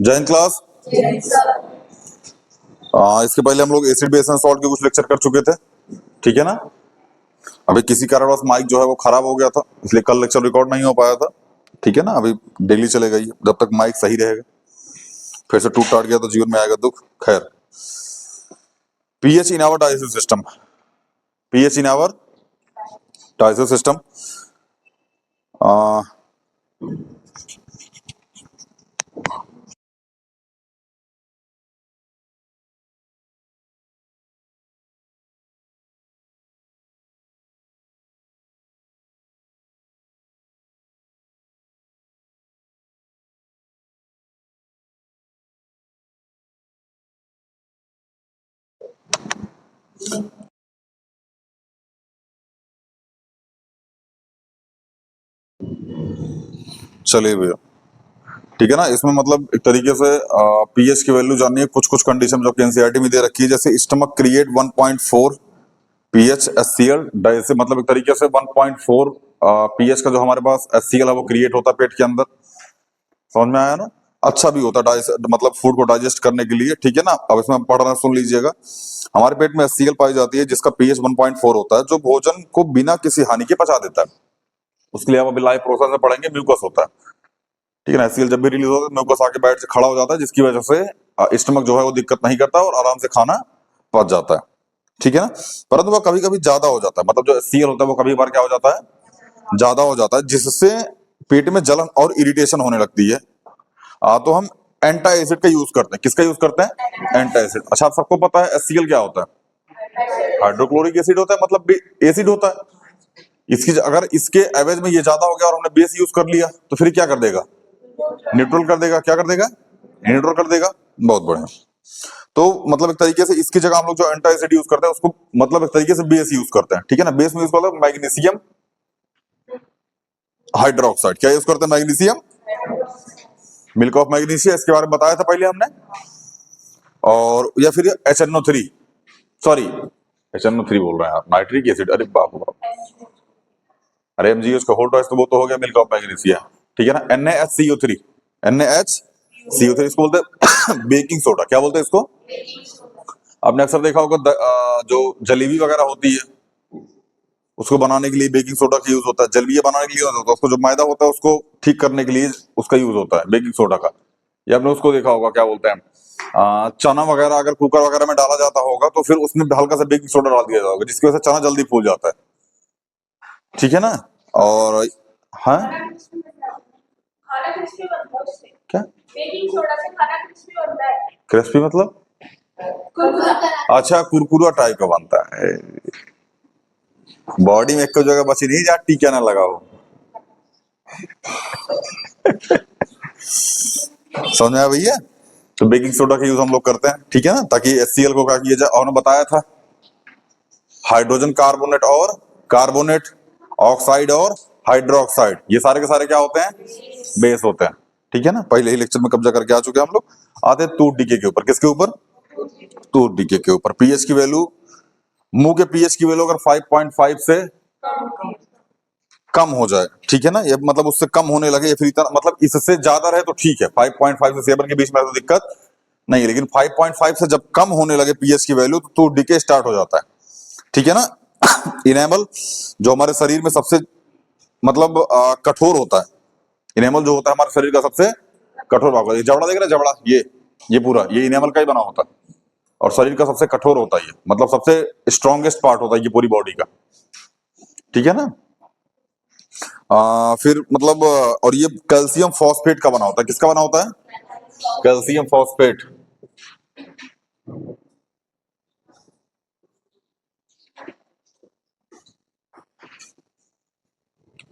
जय हिंद क्लास। इसके पहले हम लोग एसिड बेस एंड सॉल्ट के कुछ लेक्चर कर चुके थे, ठीक है ना। अभी किसी कारणवश माइक जो है वो खराब हो गया था, इसलिए कल लेक्चर रिकॉर्ड नहीं हो पाया था, ठीक है ना। अभी डेली चलेगा ये, जब तक माइक सही रहेगा। फिर से टूट टाट गया तो जीवन में आएगा दुख। खैर, pH in our digestive system, pH in our digestive system. चलिए भैया, ठीक है ना। इसमें मतलब एक तरीके से पीएच की वैल्यू जाननी है। कुछ कुछ कंडीशन जो कि एनसीईआरटी में दे रखी है, जैसे स्टमक क्रिएट 1.4 पीएच एचसीएल डाइसे, मतलब एक तरीके से 1.4 पीएच का जो हमारे पास एचसीएल है वो क्रिएट होता है पेट के अंदर। समझ में आया ना। अच्छा भी होता है मतलब फूड को डाइजेस्ट करने के लिए, ठीक है ना। अब इसमें पढ़ना सुन लीजिएगा। हमारे पेट में एचसीएल पाई जाती है जिसका पीएच 1.4 होता है, जो भोजन को बिना किसी हानि के पचा देता है। उसके लिए आप अभी लाइव प्रोसेस में पढ़ेंगे, म्यूकस होता है, ठीक है ना। एचसीएल जब भी रिलीज होता है म्यूकस आके बैठ से खड़ा हो जाता है, जिसकी वजह से स्टमक जो है वो दिक्कत नहीं करता और आराम से खाना पच जाता है, ठीक है ना। परंतु वह कभी कभी ज्यादा हो जाता है, मतलब जो एचसीएल होता है वो कभी बार क्या हो जाता है, ज्यादा हो जाता है, जिससे पेट में जलन और इरिटेशन होने लगती है। तो हम एंटा एसिड का यूज करते हैं। किसका यूज करते हैं? एंटा एसिड। अच्छा, आप सबको पता है एचसीएल क्या होता है? हाइड्रोक्लोरिक एसिड होता है, मतलब एसिड होता है। इसकी अगर इसके एवरेज में ये ज्यादा हो गया और हमने बेस यूज कर लिया तो फिर क्या कर देगा? न्यूट्रल कर देगा। क्या कर देगा? न्यूट्रल कर देगा। बहुत बढ़िया। तो मतलब एक तरीके से इसकी जगह हम लोग जो एंटा एसिड यूज करते हैं उसको मतलब एक तरीके से बेस यूज करते हैं, ठीक है ना। बेस में यूज करते हैं मैग्नीशियम हाइड्रोक्साइड। क्या यूज करते हैं? मैग्नीशियम, मिल्क ऑफ मैग्नीशिया, इसके बारे में बताया था पहले हमने। और या फिर HNO3, सॉरी HNO3 बोल रहे हैं आप, नाइट्रिक एसिड। अरे बाप रे बाप, अरे MgH का होल टॉइस तो वो तो हो गया मिल्क ऑफ मैग्नीशिया, ठीक है ना। NaHCO3, NaHCO3 इसको बोलते हैं बेकिंग सोडा। क्या बोलते हैं इसको? आपने अक्सर देखा होगा जो जलेबी वगैरह होती है उसको बनाने के लिए बेकिंग सोडा का यूज होता है। जलेबी बनाने के लिए होता है, उसको जो मैदा होता है उसको ठीक करने के लिए उसका यूज होता है बेकिंग सोडा का। या आपने उसको देखा होगा, क्या बोलते हैं, चना वगैरह अगर कुकर वगैरह में डाला जाता होगा तो फिर उसमें हल्का सा बेकिंग सोडा डाल दिया जाएगा, जिसकी वजह से चना जल्दी फूल जाता है, ठीक है ना। और हाँ, क्या बेकिंग सोडा से खाना क्रिस्पी बनता है? क्रिस्पी मतलब? अच्छा, कुरकुरा टाइप का बनता है। बॉडी में एक जगह बची नहीं जहाँ टीका ना लगा हो। समझ में आया भैया? तो बेकिंग सोडा का यूज हम लोग करते हैं, ठीक है ना, ताकि एचसीएल को क्या किया जाए। और बताया था हाइड्रोजन कार्बोनेट और कार्बोनेट ऑक्साइड और हाइड्रोक्साइड, ये सारे के सारे क्या होते हैं? बेस होते हैं, ठीक है ना। पहले ही लेक्चर में कब्जा करके आ चुके हैं हम लोग। आते हैं टूथ डीके के ऊपर। किसके ऊपर? टूथ डीके के ऊपर। पीएच की वैल्यू, मुंह के पीएच की वैल्यू अगर 5.5 से कम हो जाए, ठीक है ना, ये मतलब उससे कम होने लगे या फिर इतना मतलब इससे ज्यादा रहे तो ठीक है। 5.5 से 7 के बीच में तो दिक्कत नहीं है, लेकिन 5.5 से जब कम होने लगे पीएच की वैल्यू तो टूथ डीके स्टार्ट हो जाता है, ठीक है ना। इनेमल जो हमारे शरीर में सबसे मतलब कठोर होता है, इनेमल जो होता है हमारे शरीर का सबसे कठोर भाग होता है। जबड़ा देख रहे हैं? जबड़ा ये पूरा ये इनेमल का ही बना होता है और शरीर का सबसे कठोर होता है, ये मतलब सबसे स्ट्रॉन्गेस्ट पार्ट होता है ये पूरी बॉडी का, ठीक है ना। फिर मतलब और ये कैल्शियम फॉस्फेट का बना होता है। किसका बना होता है? Calcium phosphate.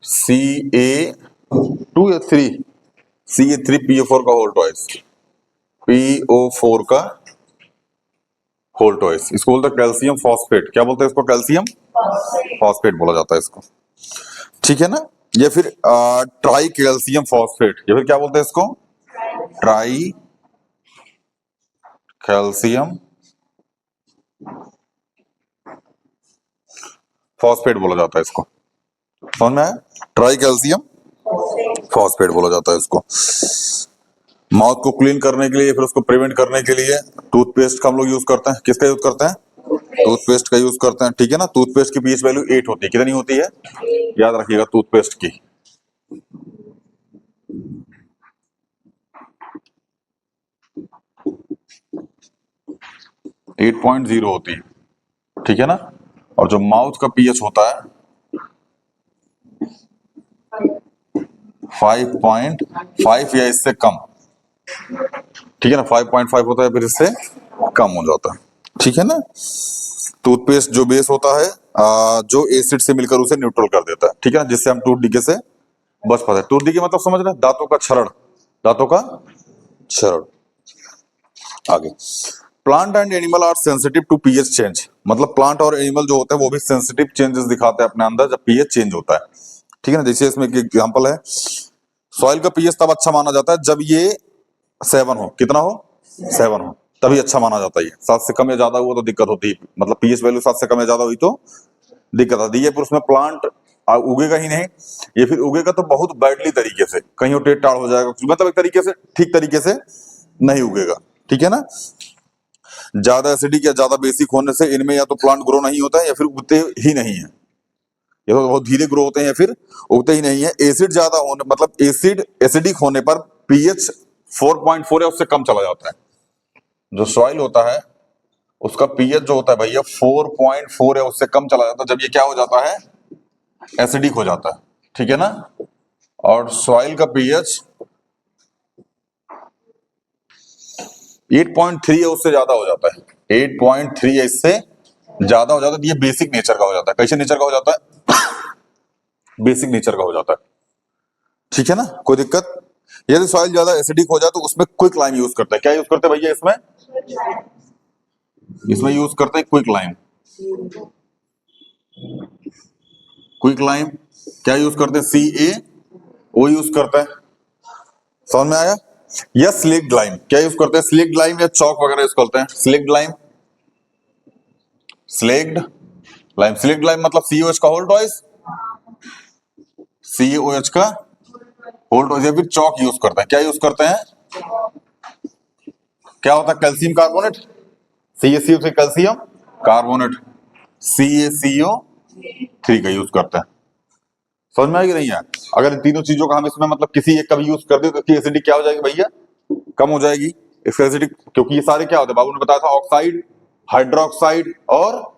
Ca2 या 3, Ca3PO4 का होल टॉइस, PO4 का होल टॉइस, इसको बोलते हैं कैल्शियम फॉस्फेट। क्या बोलते हैं इसको? कैल्शियम फॉस्फेट बोला जाता है इसको, ठीक है ना। या फिर ट्राई कैल्शियम फॉस्फेट, या फिर क्या बोलते हैं इसको? ट्राई कैल्शियम फॉस्फेट बोला जाता है इसको। समझ में आया? ट्राई कैल्शियम फॉस्फेट बोला जाता है इसको। माउथ को क्लीन करने के लिए, फिर उसको प्रिवेंट करने के लिए टूथपेस्ट का हम लोग यूज करते हैं। किसका यूज करते हैं? टूथपेस्ट का यूज करते हैं, ठीक है ना। टूथपेस्ट की पीएच वैल्यू 8 होती है। कितनी होती है? याद रखिएगा टूथपेस्ट की 8.0 होती है, ठीक है ना। और जो माउथ का पीएच होता है 5.5 या इससे कम, ठीक है ना। 5.5 होता है, फिर इससे कम हो जाता है, ठीक है ना। टूथपेस्ट जो बेस होता है जो एसिड से मिलकर उसे न्यूट्रल कर देता है, ठीक है ना, जिससे हम टूथ डीके से बच पाते हैं। टूथ डीके मतलब समझ रहे हैं? दांतों का क्षरण, दांतों का क्षरण। आगे, plant and animal are sensitive to pH change, मतलब प्लांट और एनिमल जो होते हैं वो भी सेंसिटिव चेंजेस दिखाते हैं अपने अंदर जब पीएच चेंज होता है, ठीक है ना। जैसे इसमें एक एग्जांपल है, सॉइल का पीएच तब अच्छा माना जाता है जब ये 7 हो। कितना हो? 7 हो, तभी अच्छा माना जाता है। 7 से कम या ज्यादा हुआ तो दिक्कत होती है, मतलब पीएच वैल्यू 7 से कम या ज्यादा हुई तो दिक्कत आती है। फिर उसमें प्लांट उगेगा ही नहीं, ये फिर उगेगा तो बहुत बैडली तरीके से, कहीं टेढ़ टाढ़ हो जाएगा, मतलब एक तरीके से ठीक तरीके से नहीं उगेगा, ठीक है ना। ज्यादा एसिडिक या ज्यादा बेसिक होने से इनमें या तो प्लांट ग्रो नहीं होता है या फिर उगते ही नहीं है, या तो बहुत धीरे ग्रो होते हैं या फिर उगते ही नहीं है। एसिड ज्यादा होने, मतलब एसिडिक होने पर पीएच 4.4 या उससे कम चला जाता है। जो सॉइल होता है उसका पीएच जो होता है भैया 4.4 या उससे कम चला जाता है जब ये क्या हो जाता है? एसिडिक हो जाता है, ठीक है ना। और सॉइल का पीएच 8.3 या उससे ज्यादा हो जाता है। 8.3 या इससे ज्यादा हो जाता है, ये बेसिक नेचर का हो जाता है। कैसे नेचर का हो जाता है? बेसिक नेचर का हो जाता है, ठीक है ना। कोई दिक्कत? यदि सॉइल ज्यादा एसिडिक हो जाए तो उसमें क्विक लाइम यूज करते हैं। क्या यूज करते हैं भैया इसमें? इसमें यूज करते हैं क्विक लाइम। क्विक लाइम क्या यूज करते हैं? CaO यूज करता है, समझ में आया? या स्लिक्ड लाइम क्या यूज करते हैं? स्लिक्ड लाइम या चौक वगैरह यूज करते हैं। स्लिक्ड लाइम, स्लिक्ड लाइम, स्लिक्ड लाइम मतलब COH का होल्ड टॉइस, COH का होल्ड टॉइस, या फिर चौक यूज करते हैं। क्या यूज करते हैं? क्या होता है? कैल्शियम कार्बोनेट, CaCO से कैल्शियम कार्बोनेट, CaCO3 का यूज करते हैं। समझ में आएगी नहीं है? अगर इन तीनों चीजों का हम इसमें मतलब किसी एक का भी यूज कर दे तो इसकी एसिडिक क्या हो जाएगी भैया? कम हो जाएगी इसका एसिडिक, क्योंकि ये सारे क्या होते हैं बाबू ने बताया था, ऑक्साइड, हाइड्रोक्साइड और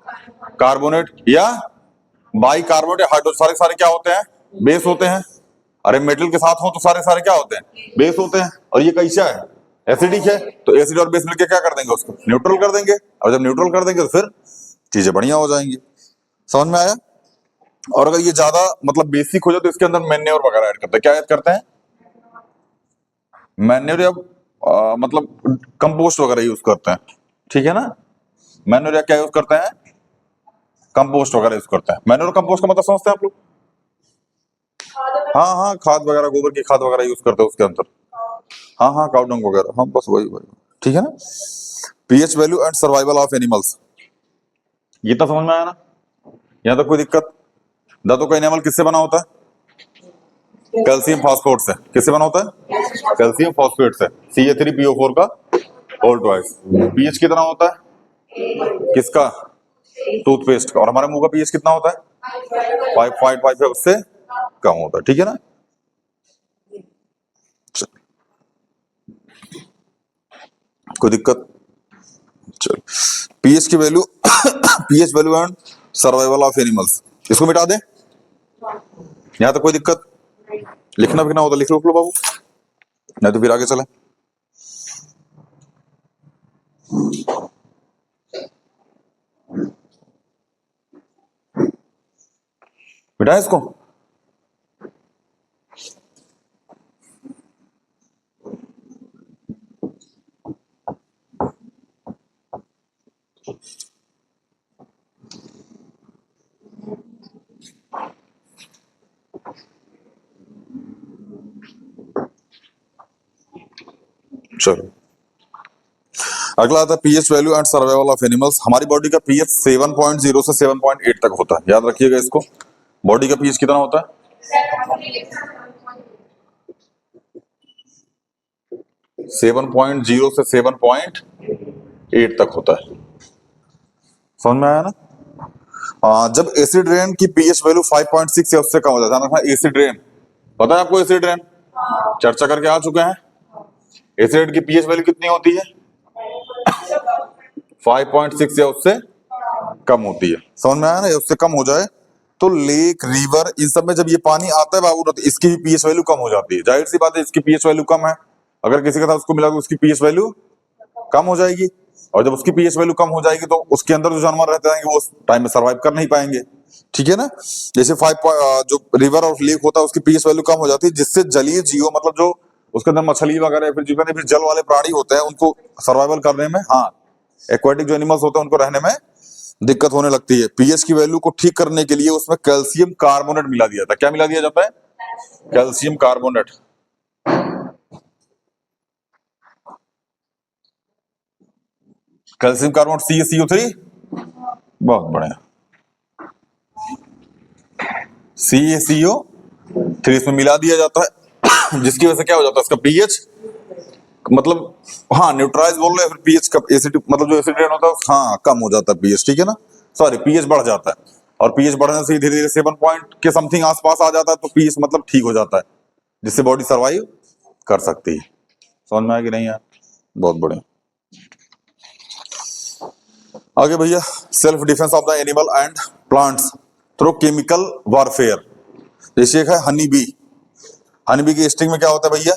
कार्बोनेट या बाई कार्बोनेट या हाइड्रो, सारे सारे क्या होते हैं? बेस होते हैं। अरे मेटल के साथ हो तो सारे सारे क्या होते हैं? बेस होते हैं। और ये कैसा है? एसिडिक है, तो एसिड और बेस मिलकर क्या कर देंगे? उसको न्यूट्रल कर देंगे। और जब न्यूट्रल कर देंगे तो फिर चीजें बढ़िया हो जाएंगी। समझ में आया? और अगर ये ज्यादा मतलब बेसिक हो जाए तो इसके अंदर मैन्योर वगैरह ऐड करते हैं। क्या ऐड करते हैं? मैन्योर या मतलब कंपोस्ट वगैरह यूज करते हैं, ठीक है ना। मैन्योर या क्या यूज करते हैं? कंपोस्ट वगैरह यूज करते हैं। मैन्योर कंपोस्ट का मतलब समझते हैं आप लोग? हाँ हाँ, खाद वगैरह, गोबर की खाद वगैरह यूज करते हैं उसके अंदर। हाँ हाँ, काउ डंग वगैरह, हाँ बस वही वही, ठीक है ना। PH value and survival of animals, ये तो समझ में आया ना? यहाँ तो कोई दिक्कत? दांतों का एनिमल किससे बना होता है? कैल्शियम फास्फोरेट से। किससे बना होता है? कैल्शियम फास्फेट से, CA3PO4 का होल ट्वाइस। पीएच कितना होता है किसका? टूथपेस्ट का। और हमारे मुंह का पीएच कितना होता है? 5.5 है, उससे कम होता है, ठीक है ना। कोई दिक्कत? चल, पीएच की value pH value and survival of animals, इसको मिटा दें। यहां तक कोई दिक्कत? लिखना भी ना होता लिख लो बाबू, नहीं तो फिर आगे चले। मिटाएं इसको। चलो, अगला आता है pH value and survival of animals. हमारी बॉडी का पीएच 7.0 से 7.8 तक होता है, याद रखिएगा इसको। बॉडी का पीएच कितना होता है? 7.0 से 7.8 तक होता है। समझ में आया ना? जब एसिड रेन की पीएच वैल्यू 5.6 या उससे कम हो जाता है, एसिड रेन पता है आपको? एसिड रेन चर्चा करके आ चुके हैं। एसिड की पीएच वैल्यू कितनी होती है? 5.6 या उससे कम होती है। समझ में आया ना? उससे कम हो जाए तो लेक, रिवर, इन सब में जब ये पानी आता है बाबू, तो इसकी भी पीएच वैल्यू कम हो जाती है। जाहिर सी बात है, इसकी पीएच वैल्यू कम है, अगर किसी के साथ उसको मिला तो उसकी पीएच वैल्यू कम हो जाएगी। और जब उसकी पीएच वैल्यू कम हो जाएगी तो उसके अंदर जो जानवर रहते हैं वो उस टाइम में सर्वाइव कर नहीं पाएंगे। ठीक है ना? जैसे जो रिवर और लेक होता है उसकी पीएच वैल्यू कम हो जाती है, जिससे जलीय जीव, मतलब जो उसके अंदर मछली वगैरह फिर जितने भी जल वाले प्राणी होते हैं उनको सर्वाइवल करने में, हाँ, एक्वाटिक जो एनिमल्स होते हैं उनको रहने में दिक्कत होने लगती है। पीएच की वैल्यू को ठीक करने के लिए उसमें कैल्शियम कार्बोनेट मिला दिया जाता है। क्या मिला दिया जाता है? Calcium carbonate. Calcium carbonate CaCO3, बहुत बढ़िया, CaCO3 इसमें मिला दिया जाता है जिसकी वजह से क्या हो जाता है? इसका पीएच, मतलब हाँ न्यूट्रलाइज बोल रहे हैं, फिर पीएच का एसिड, मतलब जो एसिड होता है हाँ कम हो जाता है पीएच। ठीक है ना? सॉरी, पीएच बढ़ जाता है, और पीएच बढ़ने से धीरे धीरे 7 पॉइंट के समथिंग आसपास आ जाता है, तो पीएच मतलब ठीक हो जाता है, जिससे बॉडी सर्वाइव कर सकती है। समझ में आया कि नहीं यार? बहुत बढ़िया। आगे भैया, self defence of the animal and plants through chemical warfare. जैसे एक है हनी बी। हनी बी की स्टिंग में क्या होता है भैया?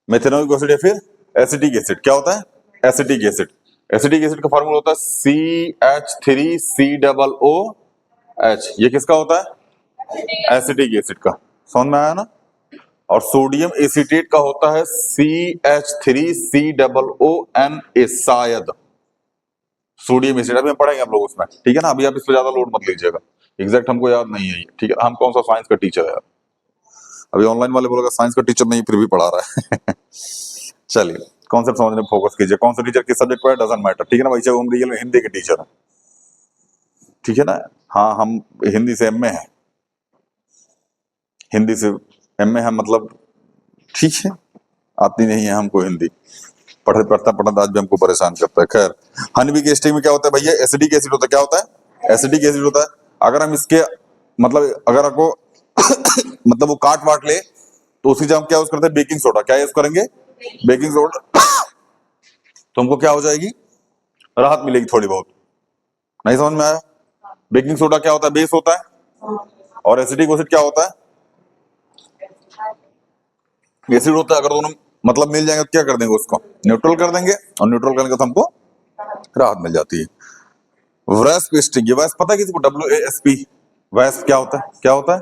मेथेनोइक एसिड या फिर एसिटिक एसिड। क्या होता है? Acetic acid. एसिटिक एसिड का फार्मूला होता है CH3COOH। ये किसका होता है? एसिटिक एसिड का। समझ में आया ना? और सोडियम एसीटेट का होता है CH3COONA, शायद सोडियम एसिड। अभी हम पढ़ेंगे आप लोग उसमें, ठीक है ना? अभी आप इस पर ज्यादा लोड मत लीजिएगा, एग्जैक्ट हमको याद नहीं है ये, ठीक है? हम कौन सा साइंस का टीचर है यार? अभी ऑनलाइन वाले बोलेगा साइंस का टीचर नहीं, फिर भी पढ़ा रहा है चलिए, कॉन्सेप्ट समझने में फोकस कीजिए। कौन सा टीचर किस सब्जेक्ट पर है डजंट मैटर, ठीक है ना भाई? चाहे हम रियल में हिंदी के टीचर है, ठीक है ना? हाँ, हम हिंदी से एमए है, हिंदी से एमए है, मतलब ठीक है, आती नहीं है हमको हिंदी, पढ़ते पढ़ता आज भी हमको परेशान करता है। खैर, हनी के स्टिंग में क्या होता है भैया? एसिडिक एसिड होता है। क्या होता है? एसिडिक एसिड होता है। अगर हम इसके, मतलब अगर आपको मतलब वो काट वाट ले तो उसी जगह हम क्या यूज करते हैं? Baking soda. क्या यूज करेंगे? बेकिंग सोडा तो हमको क्या हो जाएगी? राहत मिलेगी थोड़ी बहुत। नहीं समझ में आया? बेकिंग सोडा क्या होता है? बेस होता है। और एसिडिक एसिड क्या होता है? एसिड होता है। अगर दोनों मतलब मिल जाएंगे तो क्या कर देंगे? उसको न्यूट्रल कर देंगे, और न्यूट्रल करने तो हमको राहत मिल जाती है। वैस्प स्टिंग, ये वैस्प पता है किसी को? WASP। वैस्प क्या होता है? क्या होता है?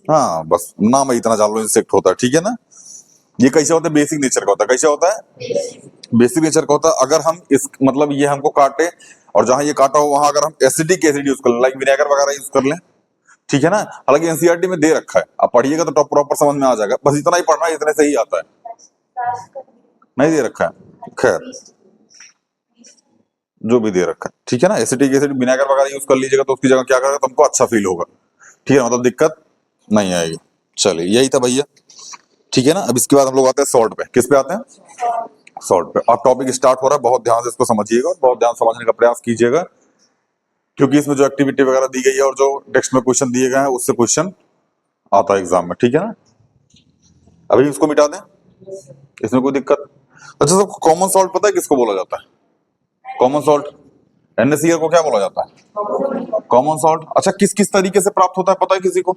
हाँ, बस नाम ही इतना जान लो, इंसेक्ट होता है, ठीक है ना? ये कैसे होता है? बेसिक नेचर का होता है। कैसे होता है? बेसिक नेचर का होता है। अगर हम इस, मतलब ये हमको काटे और जहां ये काटा हो वहां अगर हम एसिडिक एसिड यूज कर लें, लाइक विनेगर वगैरह यूज कर लें, ठीक है ना? हालांकि एनसीईआरटी में दे रखा है, आप पढ़िएगा तो प्रॉपर समझ में आ जाएगा। बस इतना ही पढ़ना है, इतने से ही आता है। नहीं दे रखा है, खैर जो भी दे रखा है, ठीक है ना? एसिटिक एसिड विनेगर वगैरह यूज कर लीजिएगा तो उसकी जगह क्या करेगा? तुमको अच्छा फील होगा, ठीक है? मतलब दिक्कत नहीं आएगी। चलिए, यही था भैया, ठीक है ना? अब इसके बाद हम लोग आते हैं सॉल्ट पे। किस पे आते हैं? सॉल्ट पे। अब टॉपिक स्टार्ट हो रहा है, बहुत ध्यान से इसको समझिएगा और बहुत ध्यान से समझने का प्रयास कीजिएगा, क्योंकि इसमें जो एक्टिविटी वगैरह दी गई है और जो टेक्स्ट में क्वेश्चन दिए गए हैं उससे क्वेश्चन आता है एग्जाम में, ठीक है ना? अभी इसको मिटा दें, इसमें कोई दिक्कत? अच्छा, सबको कॉमन सॉल्ट पता है किसको बोला जाता है? कॉमन सॉल्ट NaCl को क्या बोला जाता है? Common salt. अच्छा, किस किस तरीके से प्राप्त होता है पता है किसी को?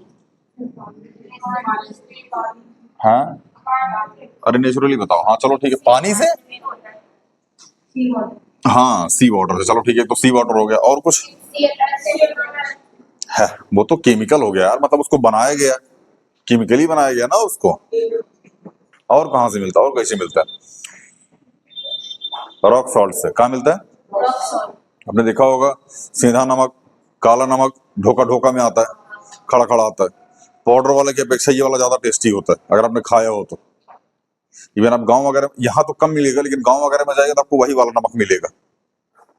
हाँ, अरे नेचुरली बताओ। हाँ चलो ठीक है, पानी से। हाँ, सी वाटर से। चलो ठीक है, तो सी वाटर हो गया, और कुछ है? वो तो केमिकल हो गया यार, मतलब उसको बनाया गया, केमिकली बनाया गया ना उसको। और कहाँ से मिलता है? और कैसे मिलता है? रॉक सॉल्ट से। कहाँ मिलता है? आपने देखा होगा, सीधा नमक, काला नमक ढोका ढोका में आता है, खड़ा खड़ा आता है। पाउडर वाले की अपेक्षा ये वाला ज्यादा टेस्टी होता है, अगर आपने खाया हो तो। इवन आप गांव वगैरह, यहाँ तो कम मिलेगा, लेकिन गांव वगैरह में जाएगा तो आपको वही वाला नमक मिलेगा,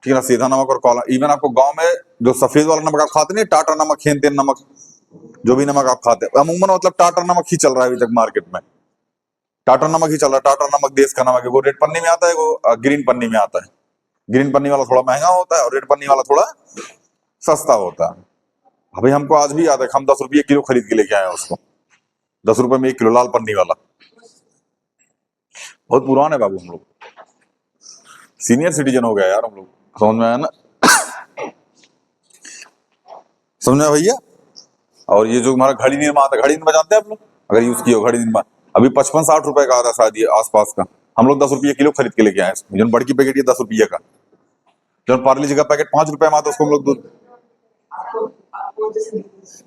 ठीक है ना? सीधा नमक और काला। इवन आपको गांव में जो सफेद वाला नमक आप खाते नहीं, टाटा नमक, हेन तेन नमक, जो भी नमक आप खाते हैं, अमूमन मतलब टाटा नमक ही चल रहा है अभी तक मार्केट में। टाटा नमक ही चल रहा है, टाटा नमक देश का नमक है। वो रेड पन्नी में आता है, वो ग्रीन पन्नी में आता है। ग्रीन पन्नी वाला थोड़ा महंगा होता है और रेड पन्नी वाला थोड़ा सस्ता होता है। अभी हमको आज भी याद है, हम 10 रुपये किलो खरीद के लेके आए उसको, 10 रुपए में 1 किलो लाल पन्नी वाला। बहुत पुराने है बाबू, हम लोग सीनियर सिटीजन हो गया यार हम लोग, समझ में आया ना? समझ में आया भैया? और ये जो हमारा घड़ी निर्मा आता है, घड़ी निर्मा जानते हैं आप लोग? अगर यूज किया हो घड़ी निर्मा, अभी 55-60 रुपए का आता है शायद, ये आसपास का। हम लोग 10 रुपये किलो खरीद के लेके आए, जो बड़की पैकेट ये 10 रुपये का, जो पार्ले जी का पैकेट 5 रुपए में आता है, उसको हम लोग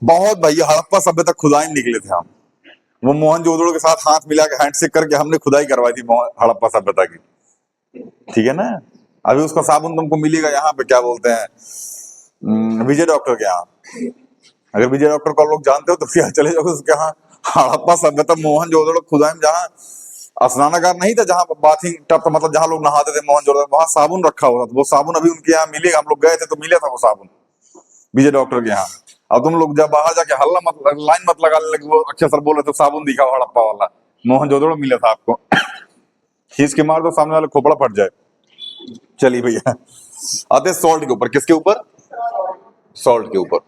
बहुत भैया हड़प्पा सभ्यता खुदाई निकले थे हम। वो मोहनजोदड़ो के साथ हाथ मिला के हैंडशेक करके हमने खुदाई करवाई थी हड़प्पा सभ्यता की, ठीक है ना? अभी उसका साबुन तुमको मिलेगा यहाँ पे, क्या बोलते हैं, विजय डॉक्टर के यहाँ। अगर विजय डॉक्टर को लोग जानते हो तो क्या चले जाओ उसके यहाँ। हड़प्पा सभ्यता मोहनजोदड़ो खुदाई में जहाँ स्नानागार नहीं था, जहाँ बाथिंग टब, मतलब जहाँ लोग नहाते थे मोहनजोदड़ो, वहां साबुन रखा हुआ था। वो साबुन अभी उनके यहाँ मिलेगा, हम लोग गए थे तो मिला था वो साबुन विजय डॉक्टर के यहाँ। अब तुम लोग जब बाहर जाके हल्ला मत, लाइन मत लगाने लगे, वो अक्षय सर बोल रहे थे साबुन दिखाओ हड़प्पा वाला, मोहनजोदड़ो मिला था आपको। खींच के मार दो, सामने वाले खोपड़ा फट जाए। चलिए भैया, आते सॉल्ट के ऊपर। किसके ऊपर? सॉल्ट के ऊपर।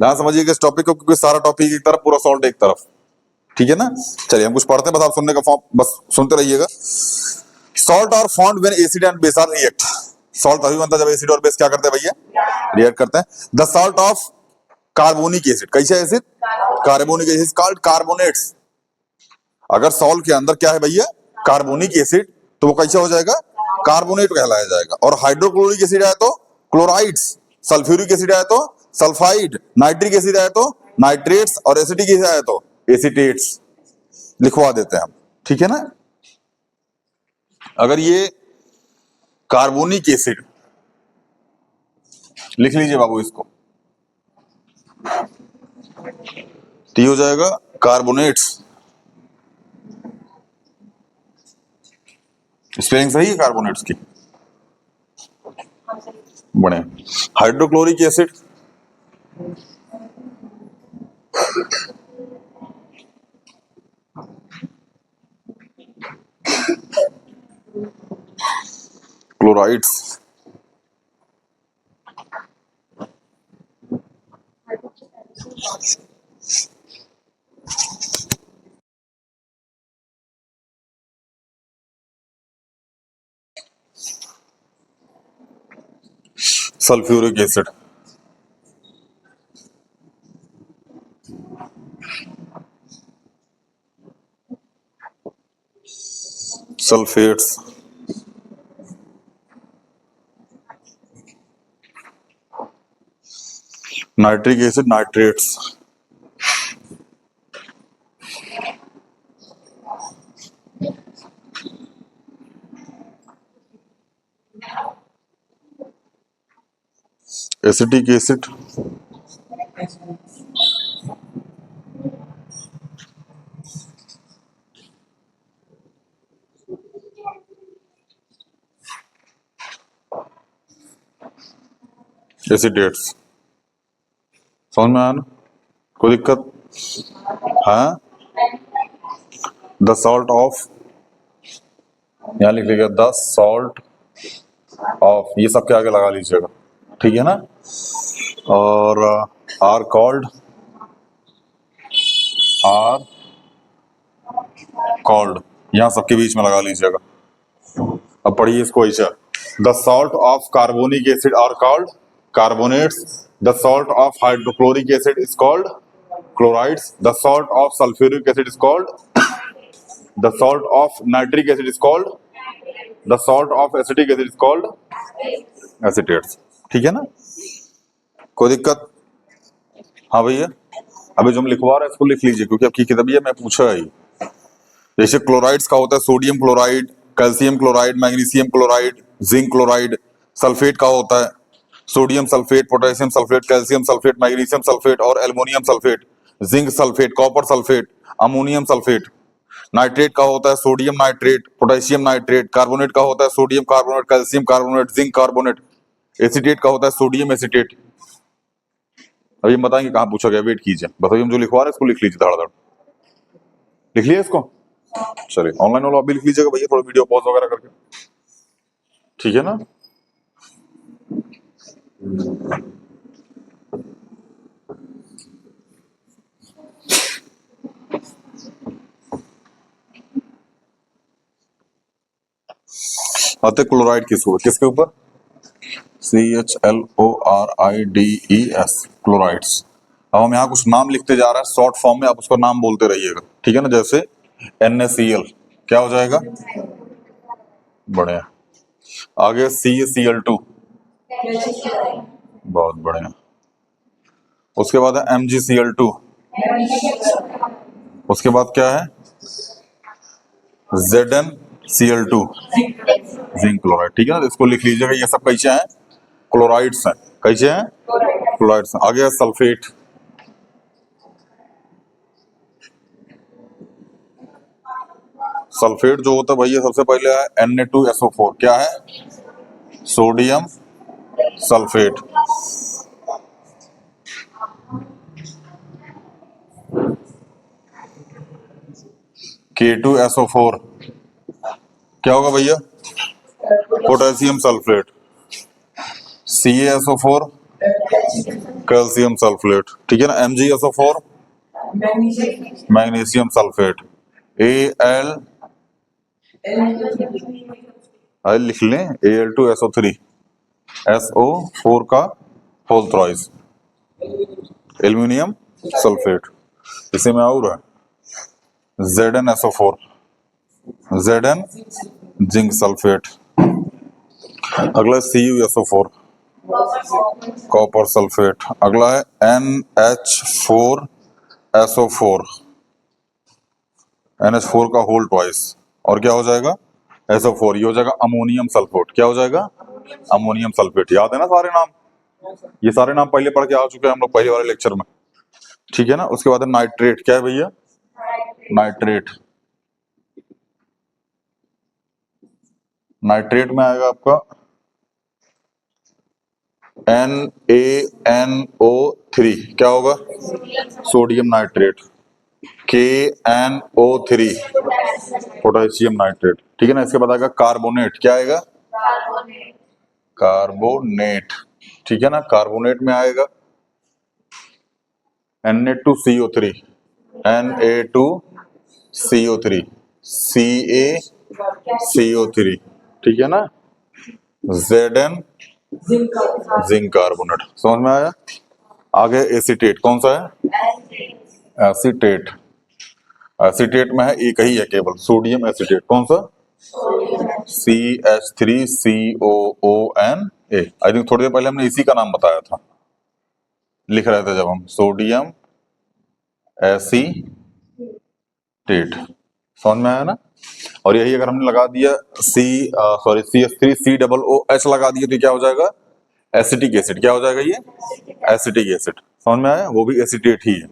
ध्यान समझिए इस टॉपिक को, क्योंकि सारा टॉपिक एक तरफ, पूरा सॉल्ट एक तरफ, ठीक है ना? चलिए हम कुछ पढ़ते हैं, बस आप सुनने का फॉर्म बस सुनते रहिएगा। Salt are found when acid and base are react. Salt तभी बनता है जब एसिड और बेस क्या करते हैं भैया? रिएक्ट करते हैं। The salt of carbonic acid, कैसा acid? Carbonic acid called carbonates. अगर सॉल्ट के अंदर क्या है भैया? कार्बोनिक एसिड, तो वो कैसा हो जाएगा? कार्बोनेट कहलाया जाएगा। और हाइड्रोक्लोरिक एसिड आया तो क्लोराइड्स, सल्फ्यूरिक एसिड आया तो सल्फाइड, नाइट्रिक एसिड आया तो नाइट्रेट्स, और एसिटिक एसिड आया तो एसिटेट्स। लिखवा देते हैं हम, ठीक है ना? अगर ये कार्बोनिक एसिड, लिख लीजिए बाबू इसको, तो ये हो जाएगा कार्बोनेट्स। स्पेलिंग सही है कार्बोनेट्स की? बने। Hydrochloric acid, chlorides, sulphuric acid, sulphates, nitric acid, nitrates, acetic acid, acetates. समझ में आया ना? कोई दिक्कत? हाँ, द सॉल्ट ऑफ, यहाँ लिख लीजिएगा द सॉल्ट ऑफ, ये सब के आगे लगा लीजिएगा, ठीक है ना? और आर कॉल्ड, आर कॉल्ड, यहाँ सबके बीच में लगा लीजिएगा। अब पढ़िए इसको ऐसा, the salt of carbonic acid are called carbonates, the salt of hydrochloric acid is called chlorides, the salt of sulphuric acid is called, the salt of nitric acid is called, the salt of acetic acid is called acetates, ठीक है ना? कोई दिक्कत? हाँ भैया, अभी जो हम लिखवा रहे हैं इसको लिख लीजिए, क्योंकि आपकी किताबिया में पूछा है। जैसे क्लोराइड्स का होता है sodium chloride, calcium chloride, magnesium chloride, zinc chloride. Sulphate का होता है sodium sulphate, potassium sulphate, calcium sulphate, magnesium sulphate और aluminium sulphate, zinc sulphate, copper sulphate, ammonium sulphate. Nitrate का होता है sodium nitrate, potassium nitrate. Carbonate का होता है sodium carbonate, calcium carbonate, zinc carbonate. Acetate का होता है सोडियम एसिटेट। अभी हम बताएंगे कहाँ पूछा गया, वेट कीजिए, बस अभी हम जो लिखवा रहे हैं इसको लिख लीजिए धड़ाधड़। लिख लिया इसको? चलिए ऑनलाइन वाला आप भी लिख लीजिएगा भैया, थोड़ा वीडियो पॉज वगैरह करके, ठीक है ना। आते क्लोराइड किस ऊपर, किसके ऊपर? CHLORIDES, chlorides. अब हम यहाँ कुछ नाम लिखते जा रहे हैं शॉर्ट फॉर्म में, आप उसका नाम बोलते रहिएगा, ठीक है ना। जैसे NaCl क्या हो जाएगा? बढ़िया। आगे CaCl2, बहुत बढ़िया। उसके बाद है MgCl2, उसके बाद क्या है? ZnCl2, जिंक क्लोराइड, ठीक है ना। इसको लिख लीजिएगा, ये सब कैसे हैं? क्लोराइड्स हैं। कैसे हैं? क्लोराइड्स हैं। आगे है सल्फेट, सल्फेट जो होता है भैया सबसे पहले है Na2SO4, क्या है? Sodium sulphate. K2SO4 क्या होगा भैया? Potassium sulphate. CaSO4 calcium sulphate, ठीक है ना। MgSO4 magnesium sulphate. Al लिख लें, Al2SO3, SO4 का होल थ्राइस, एल्यूमिनियम सल्फेट। इसी में और है ZnSO4, Zn जिंक सल्फेट। अगला है CuSO4 कॉपर सल्फेट। अगला है NH4SO4, NH4 का होल ट्वाइस, और क्या हो जाएगा? SO4, ये हो जाएगा अमोनियम सल्फेट। क्या हो जाएगा? Ammonium sulphate. याद है ना सारे नाम? ये सारे नाम पहले पढ़ के आ चुके हैं हम लोग पहले वाले लेक्चर में, ठीक है ना। उसके बाद है नाइट्रेट, क्या है भैया? नाइट्रेट। नाइट्रेट में आएगा आपका NaNO3, क्या होगा? Sodium nitrate. KNO3 potassium nitrate, ठीक है ना। इसके बाद आएगा कार्बोनेट, क्या आएगा? कार्बोनेट, ठीक है ना। कार्बोनेट में आएगा Na2CO3, Na2CO3, CaCO3, ठीक है ना। Zn जिंक कार्बोनेट, समझ में आया। आगे एसीटेट, कौन सा है? एसीटेट। एसीटेट में है एक ही है केवल, सोडियम एसीटेट। कौन सा? CH3COONA। आई थिंक थोड़ी देर पहले हमने इसी का नाम बताया था, लिख रहे थे जब हम, सोडियम एसीटेट। समझ में आया ना। और यही अगर हमने लगा दिया CH3COOH लगा दिया तो क्या हो जाएगा? Acetic acid. क्या हो जाएगा ये? Acetic acid. समझ में आया, वो भी एसीटेट ही है।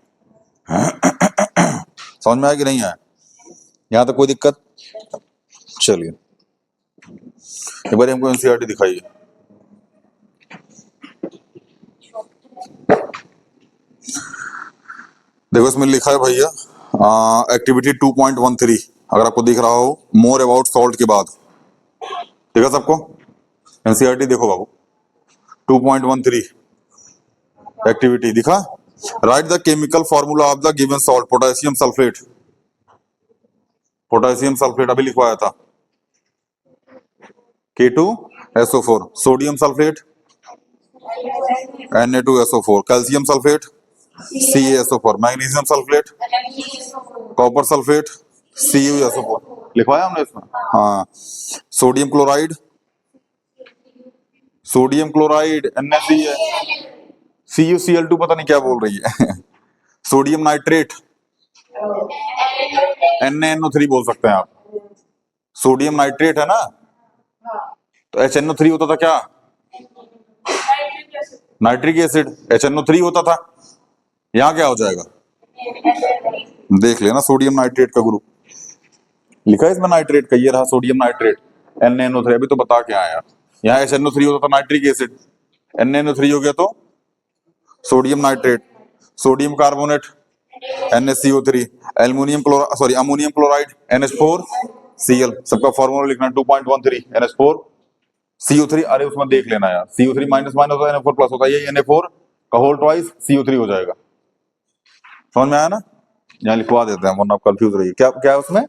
समझ में आया कि नहीं आया? यहाँ तक कोई दिक्कत? चलिए एक बार हमको एनसीईआरटी दिखाइए। देखो इसमें लिखा है भैया एक्टिविटी 2.13, अगर आपको दिख रहा हो, मोर अबाउट सॉल्ट के बाद, देखा सबको? एनसीईआरटी देखो बाबू, 2.13 एक्टिविटी दिखा। Right the chemical formula of the given salt, potassium sulphate. Potassium sulphate अभी लिखवाया था, K2SO4, sodium sulphate Na2SO4, calcium sulphate CaSO4, magnesium sulphate, copper sulphate CuSO4, लिखवाया हमने इसमें। हाँ, sodium chloride, sodium chloride NaC है, CuCl2 पता नहीं क्या बोल रही है। सोडियम नाइट्रेट NaNO3 बोल सकते हैं आप। सोडियम नाइट्रेट है ना, तो HNO3 होता था क्या? Nitric acid. HNO3 होता था, यहाँ क्या हो जाएगा? देख लेना सोडियम नाइट्रेट का ग्रुप लिखा है इसमें, नाइट्रेट का, ये रहा सोडियम नाइट्रेट NaNO3। अभी तो बता के आया, यहाँ HNO3 होता था नाइट्रिक एसिड, NaNO3 हो गया तो sodium nitrate, sodium carbonate NaCO3, aluminium chloride sorry ammonium chloride NH4Cl, सबका फॉर्मूला लिखना 2.13 NH4CO3। अरे उसमें देख लेना यार, CO3 माइनस माइनस होता है, NH4 प्लस होता है, ये Na4 का होल ट्वाइस CO3 हो जाएगा। समझ में आया ना? यहाँ लिखवा देते हैं वरना आप कंफ्यूज रहिए। क्या क्या है उसमें?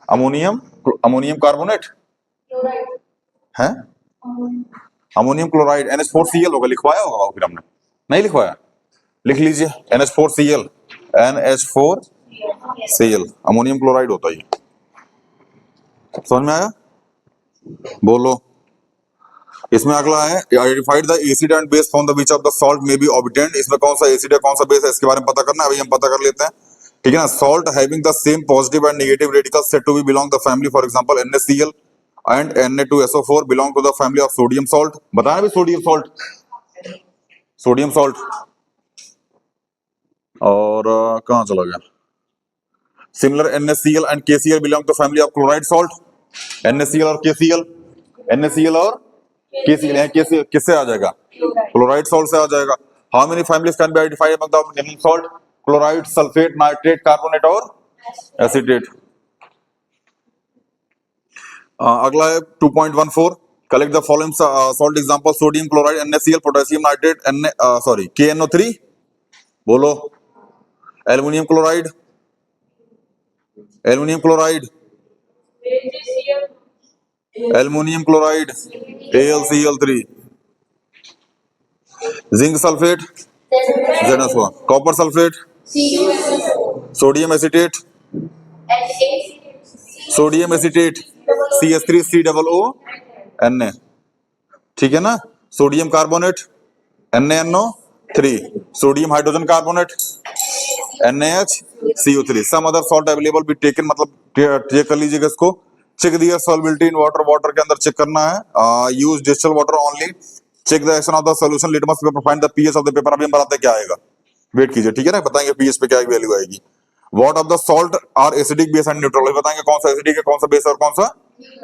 अमोनियम अमोनियम कार्बोनेट है, अमोनियम क्लोराइड NH4Cl होगा, लिखवाया होगा फिर हमने, नहीं लिखवाया? लिख लीजिए NH4Cl, NH4Cl अमोनियम क्लोराइड होता है ये। समझ में आया? बोलो। इसमें अगला है identified the acid and base from the which of the salt may be obtained. इसमें कौन सा एसिड है कौन सा बेस है इसके बारे में पता करना है, अभी हम पता कर लेते हैं। ठीक है ना? Salt having the same positive and negative radicals said to be belong the family, for example NaCl and Na2SO4 belong to the family of sodium salt. बताया भी सोडियम सॉल्ट, सोडियम सॉल्ट। और कहां चला गया? Similar NaCl and KCl belong to family of chloride salt. NaCl और KCl, NaCl और KCl है, KCl किससे आ जाएगा? क्लोराइड सॉल्ट से आ जाएगा। How many families can be identified among the given salt? Chloride, sulphate, nitrate, carbonate और acetate. अगला है 2.14, collect the following salt example: sodium chloride, NaCl, potassium nitrate, KNO3। बोलो। Aluminium chloride, aluminium chloride, aluminium chloride AlCl3। Zinc sulphate ZnO, copper sulphate, sodium acetate, sodium acetate CH3COO Na। ठीक है ना? Sodium carbonate NaNO3, sodium hydrogen carbonate NaHCO3। Some other salt available be taken, मतलब check कर लीजिएगा इसको। Check their solubility in water, water के अंदर check करना है। Use distilled water only. Check the action of the solution, litmus paper, find the pH of the paper. अभी हम बताते हैं क्या आएगा, वेट कीजिए। ठीक है ना? बताएंगे पीएच पे क्या वैल्यू आएगी। What of the salt are acidic, base and neutral. बताएंगे कौन सा एसिडिक है कौन सा बेस और कौन सा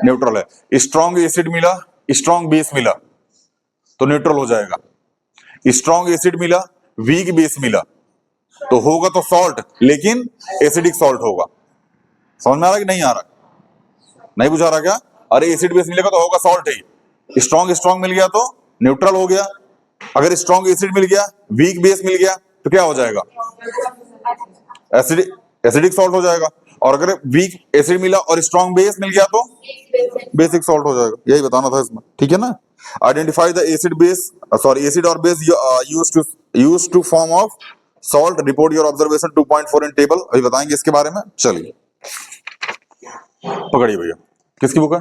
न्यूट्रल है। स्ट्रॉन्ग एसिड मिला, स्ट्रॉन्ग बेस मिला तो न्यूट्रल हो जाएगा। स्ट्रॉन्ग एसिड मिला, वीक बेस मिला तो होगा तो सॉल्ट, लेकिन एसिडिक सॉल्ट होगा। समझ में आ रहा है कि नहीं आ रहा? नहीं बुझा रहा क्या? अरे एसिड बेस मिलेगा तो होगा सॉल्ट ही। स्ट्रॉन्ग स्ट्रॉन्ग मिल गया तो न्यूट्रल हो गया। अगर स्ट्रॉन्ग एसिड मिल गया, वीक बेस मिल गया तो क्या हो जाएगा? एसिडिक, एसिडिक सॉल्ट हो जाएगा। और अगर वीक एसिड मिला और स्ट्रॉन्ग बेस मिल गया तो बेसिक सॉल्ट हो जाएगा। यही बताना था इसमें। ठीक है ना? Identify the acid base acid और base used to form of salt. Report your observation 2.4 in table. अभी बताएंगे इसके बारे में। चलिए पकड़िए भैया, किसकी बुक है?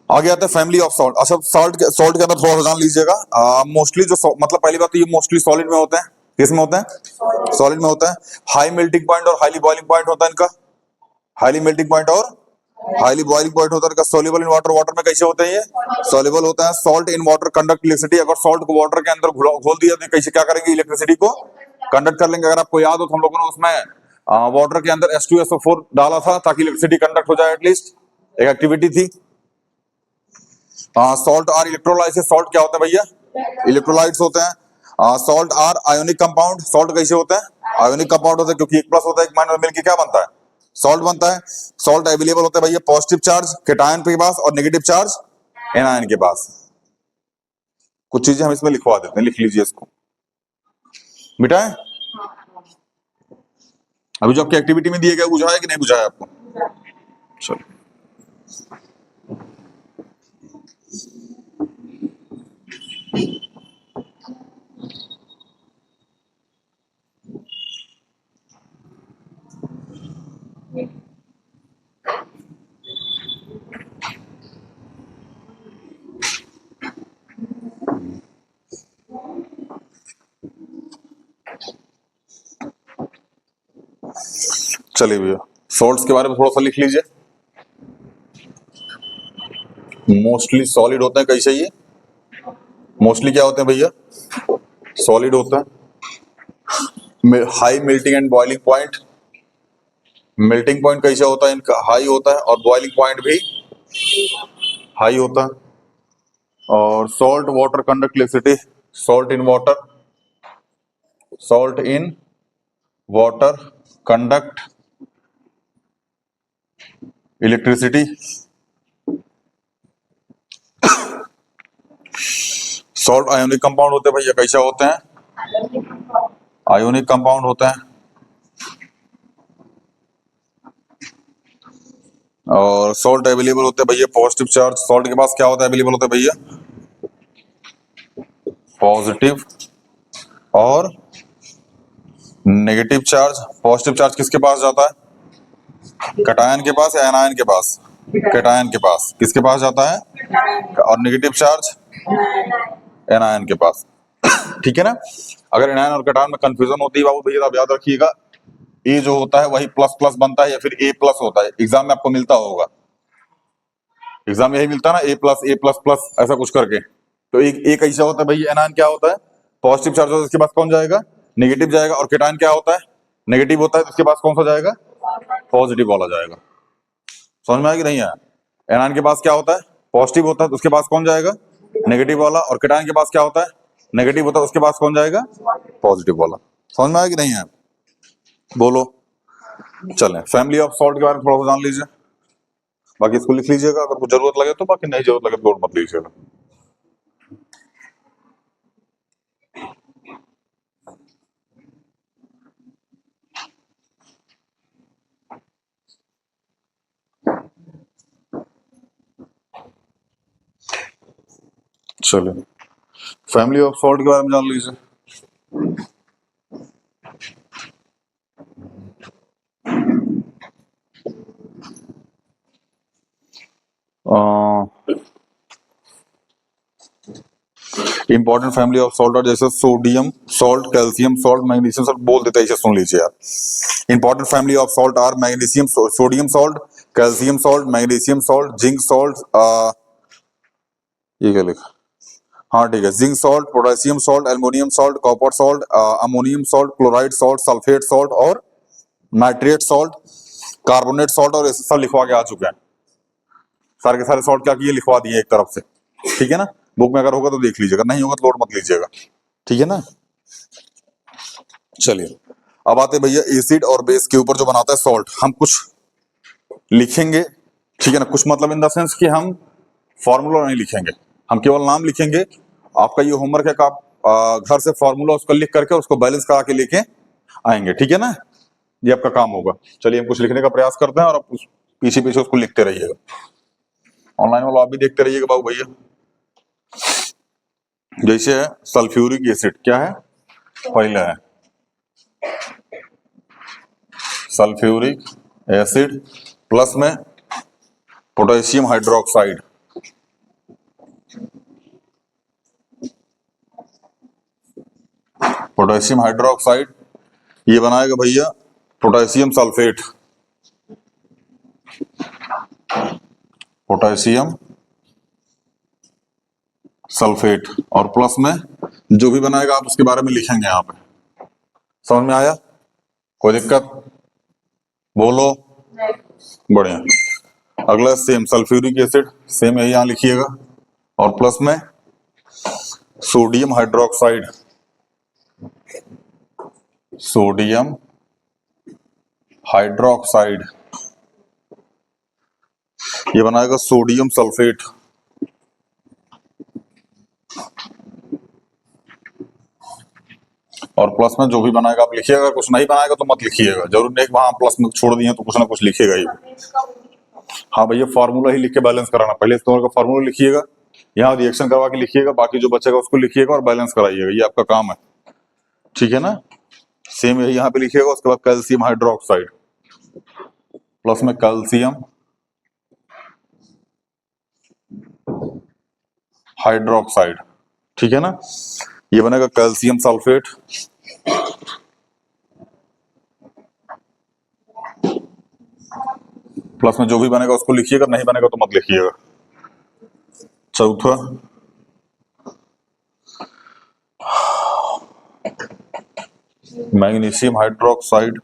आगे आता है फैमिली ऑफ सॉल्ट। अच्छा, सॉल्ट के अंदर थोड़ा सा जान लीजिएगा। मोस्टली जो मतलब पहली बात तो ये मोस्टली सॉलिड में होते हैं। किस में होते हैं? सॉलिड में होता है। हाई मेल्टिंग पॉइंट और हाईली बॉइलिंग पॉइंट होता है इनका। हाईली मेल्टिंग पॉइंट और हाईली बॉइलिंग पॉइंट होता है इनका। सोल्यूबल इन वाटर, वाटर में कैसे होते हैं ये? सोल्यूबल होता है। Salt in water conduct electricity. अगर सॉल्ट को वाटर के अंदर घोल दिया तो कैसे क्या करेंगे? इलेक्ट्रिसिटी को कंडक्ट कर लेंगे। अगर आपको याद हो तो हम लोगों ने उसमें वाटर के अंदर H2SO4 डाला था ताकि इलेक्ट्रिसिटी कंडक्ट हो जाए, एटलीस्ट एक एक्टिविटी थी। Salt are electrolysis. सॉल्ट क्या होता है भैया? इलेक्ट्रोलाइट्स होते हैं। Salt are ionic compound. Salt कैसे होता है? आयोनिक कंपाउंड होता है, क्योंकि एक प्लस होता है एक माइनस मिलकर क्या बनता है? सॉल्ट बनता है। सॉल्ट अवेलेबल होता है भैया पॉजिटिव चार्ज केटायन के पास और नेगेटिव चार्ज एनायन के पास। कुछ चीजें हम इसमें लिखवा देते हैं, लिख लीजिए इसको। मिटाए? अभी जो आपकी एक्टिविटी में दिए गए बुझा है कि नहीं बुझा है आपको? चलो चलिए भैया, सॉल्ट्स के बारे में थोड़ा सा लिख लीजिए। मोस्टली सॉलिड होते हैं। कैसे ये मोस्टली क्या होते हैं भैया? सॉलिड होता है। High melting and boiling point. Melting point कैसा होता है इनका? हाई होता है। और बॉइलिंग पॉइंट भी हाई होता है। और salt water conduct electricity. Salt in water salt in water conduct electricity. Salt ionic compound होते हैं भैया, कैसे होते हैं? आयोनिक कंपाउंड होते हैं। और सॉल्ट अवेलेबल होते हैं भैया पॉजिटिव चार्ज, सॉल्ट के पास क्या होता है अवेलेबल होता है भैया? पॉजिटिव और नेगेटिव चार्ज। पॉजिटिव चार्ज किसके पास जाता है? कैटायन के पास या एनायन के पास? कैटायन के पास। किसके पास जाता है? और नेगेटिव चार्ज एनायन के पास। ठीक है ना? अगर एनायन और कैटायन में कंफ्यूजन होती है बाबू भैया तो आप याद रखिएगा, ए जो होता है वही प्लस प्लस बनता है या फिर ए प्लस होता है। एग्जाम में आपको मिलता होगा, एग्जाम में यही मिलता है ना, ए प्लस प्लस ऐसा कुछ करके। तो एक ऐसा होता है भैया, एनायन क्या होता है? पॉजिटिव चार्ज होता है, इसके पास कौन जाएगा? नेगेटिव जाएगा। और कैटायन क्या होता है? नेगेटिव होता है, तो इसके पास कौन सा जाएगा? पॉजिटिव वाला जाएगा। समझ में आया कि नहीं आया? एनायन के पास क्या होता है? पॉजिटिव होता है, तो उसके पास कौन जाएगा? नेगेटिव वाला। और कैटायन के पास क्या होता है? नेगेटिव होता है, उसके पास कौन जाएगा? पॉजिटिव वाला। समझ में आया कि नहीं आया? बोलो। चलें, फैमिली ऑफ सॉल्ट के बारे में थोड़ा सा जान लीजिए, बाकी इसको लिख लीजिएगा अगर कुछ जरूरत लगे तो, बाकी नहीं जरूरत लगे तो नोट मत लीजिएगा। चलिए, फैमिली ऑफ सॉल्ट के बारे में जान लीजिए। इंपॉर्टेंट फैमिली ऑफ सॉल्ट और जैसे sodium salt, calcium salt, magnesium salt, बोल देते हैं इसे, सुन लीजिए यार। Important family of salt are magnesium, sodium salt, calcium salt, magnesium salt, zinc salt, ये क्या लिखा? हाँ ठीक है, zinc salt, potassium salt, aluminium salt, copper salt, ammonium salt, chloride salt, sulphate salt और नाइट्रेट सॉल्ट, कार्बोनेट सॉल्ट, और ऐसे सब लिखवा के आ चुके हैं। सारे के सारे सॉल्ट क्या किए, लिखवा दिए एक तरफ से। ठीक है ना? बुक में अगर होगा तो देख लीजिएगा, नहीं होगा तो लोड मत लीजिएगा। ठीक है ना? चलिए, अब आते भैया एसिड और बेस के ऊपर जो बनाता है सॉल्ट। हम कुछ लिखेंगे, ठीक है ना? कुछ मतलब इन द सेंस कि हम फॉर्मूला नहीं लिखेंगे, हम केवल नाम लिखेंगे। आपका ये होमवर्क है कि आप घर से फॉर्मूला उसको लिख करके उसको बैलेंस करा के लेके आएंगे। ठीक है ना? ये आपका काम होगा। चलिए, हम कुछ लिखने का प्रयास करते हैं और आप पीछे पीछे उसको लिखते रहिएगा। ऑनलाइन वाला आप भी देखते रहिएगा बाबू भैया। जैसे है सल्फ्यूरिक एसिड, क्या है? पहला है सल्फ्यूरिक एसिड, प्लस में पोटेशियम हाइड्रोक्साइड। पोटेशियम हाइड्रोक्साइड ये बनाएगा भैया पोटेशियम सल्फेट। पोटेशियम सल्फेट, और प्लस में जो भी बनाएगा आप उसके बारे में लिखेंगे यहाँ पे। समझ में आया? कोई दिक्कत? बोलो। बढ़िया। अगला सेम सल्फ्यूरिक एसिड, सेम यही यहाँ लिखिएगा, और प्लस में सोडियम हाइड्रोक्साइड। सोडियम हाइड्रोक्साइड ये बनाएगा सोडियम सल्फेट। और प्लस में जो भी बनाएगा आप लिखिएगा, कुछ नहीं बनाएगा तो मत लिखिएगा। जरूर नहीं वहां प्लस में छोड़ दिए तो कुछ ना कुछ लिखिएगा ही। हाँ भैया, फॉर्मूला ही लिख के बैलेंस कराना, पहले इस का फॉर्मूला लिखिएगा, यहाँ रिएक्शन करवा के लिखिएगा, बाकी जो बचेगा उसको लिखिएगा और बैलेंस कराइएगा, ये आपका काम है। ठीक है ना? सेम यही यहाँ पे लिखिएगा। उसके बाद कैल्शियम हाइड्रोक्साइड, प्लस में कैल्शियम हाइड्रोक्साइड। ठीक है ना? ये बनेगा कैल्शियम सल्फेट, प्लस में जो भी बनेगा उसको लिखिएगा, नहीं बनेगा तो मत लिखिएगा। चौथा मैग्नीशियम हाइड्रोक्साइड,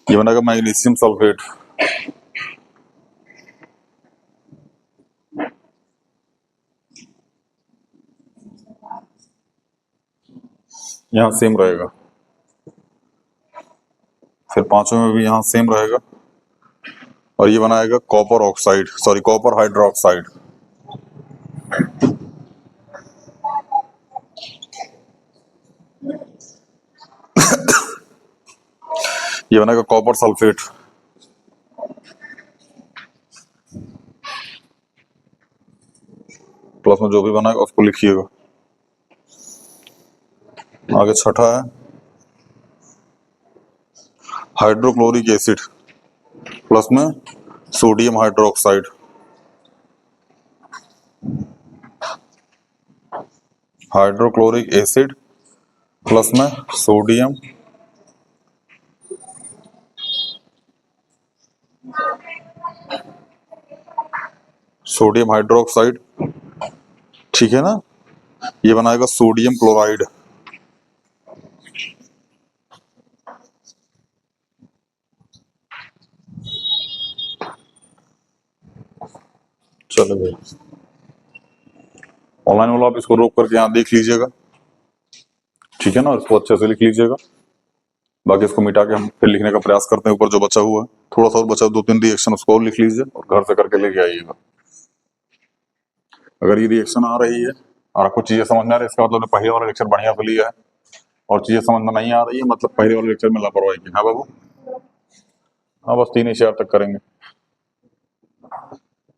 ये बनेगा मैग्नीशियम सल्फेट। यहाँ सेम रहेगा, फिर पांचवें में भी यहाँ सेम रहेगा, और ये बनाएगा copper oxide, sorry copper hydroxide. ये बनेगा कॉपर सल्फेट। प्लस में जो भी बनाएगा उसको लिखिएगा। आगे छठा है हाइड्रोक्लोरिक एसिड प्लस में sodium hydroxide. Hydrochloric acid plus में सोडियम हाइड्रोक्साइड, ठीक है ना। ये बनाएगा सोडियम क्लोराइड। चलो भाई, ऑनलाइन वाला आप इसको रोक करके यहाँ देख लीजिएगा, ठीक है ना, और इसको अच्छे से लिख लीजिएगा। बाकी इसको मिटा के हम फिर लिखने का प्रयास करते हैं। ऊपर जो बचा हुआ है थोड़ा सा और बचा, 2-3 रिएक्शन उसको और लिख लीजिए और घर से करके लेके आइएगा। अगर ये रिएक्शन आ रही है और आपको चीजें समझ में आ रही है, इसका मतलब पहले वाला लेक्चर बढ़िया से लिया है, और चीजें समझ में नहीं आ रही है मतलब पहले वाले लेक्चर में लापरवाही की। हाँ बाबू, हाँ बस 3 ही 4 तक करेंगे,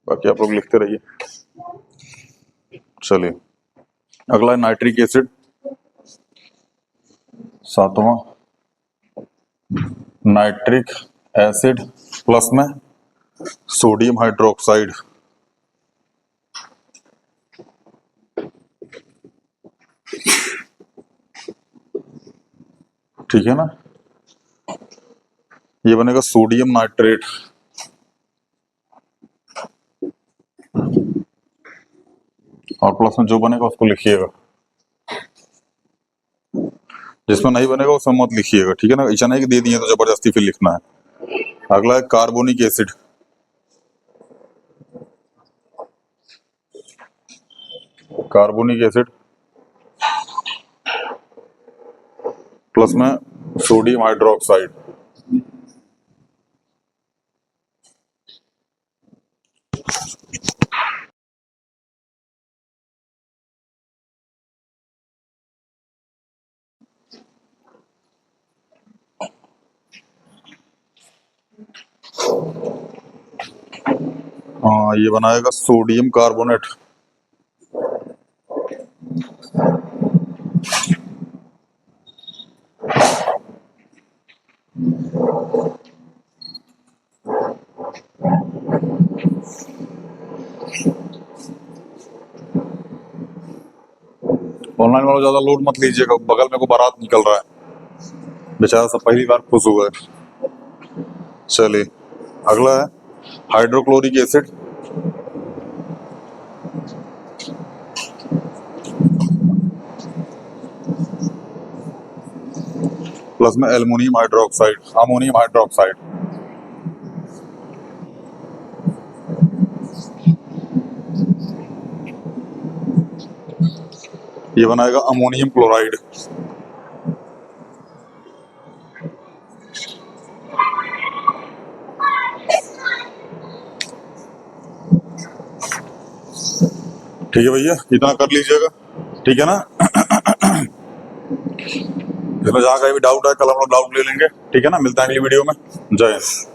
बाकी आप लोग लिखते रहिए। चलिए अगला है नाइट्रिक एसिड, 7वां नाइट्रिक एसिड प्लस में सोडियम हाइड्रोक्साइड। ठीक है ना, ये बनेगा सोडियम नाइट्रेट। और प्लस में जो बनेगा उसको लिखिएगा, जिसमें नहीं बनेगा उसमें मत लिखिएगा, ठीक है ना। ऐसा नहीं कि दे दिए तो जबरदस्ती फिर लिखना है। अगला है carbonic acid, carbonic acid plus में सोडियम हाइड्रोक्साइड। हाँ, ये बनाएगा सोडियम कार्बोनेट। ऑनलाइन वाला ज्यादा लोड मत लीजिएगा, बगल में को बारात निकल रहा है, बेचारा सब पहली बार खुश हुआ है। चलिए अगला है हाइड्रोक्लोरिक एसिड प्लस में एल्युमिनियम हाइड्रोक्साइड, अमोनियम हाइड्रोक्साइड। ये बनाएगा अमोनियम क्लोराइड। ठीक है भैया, इतना कर लीजिएगा, ठीक है ना। इसमें जहाँ कहीं भी डाउट है कल हम लोग डाउट ले लेंगे, ठीक है ना। मिलता है अगली वीडियो में। जय हिंद।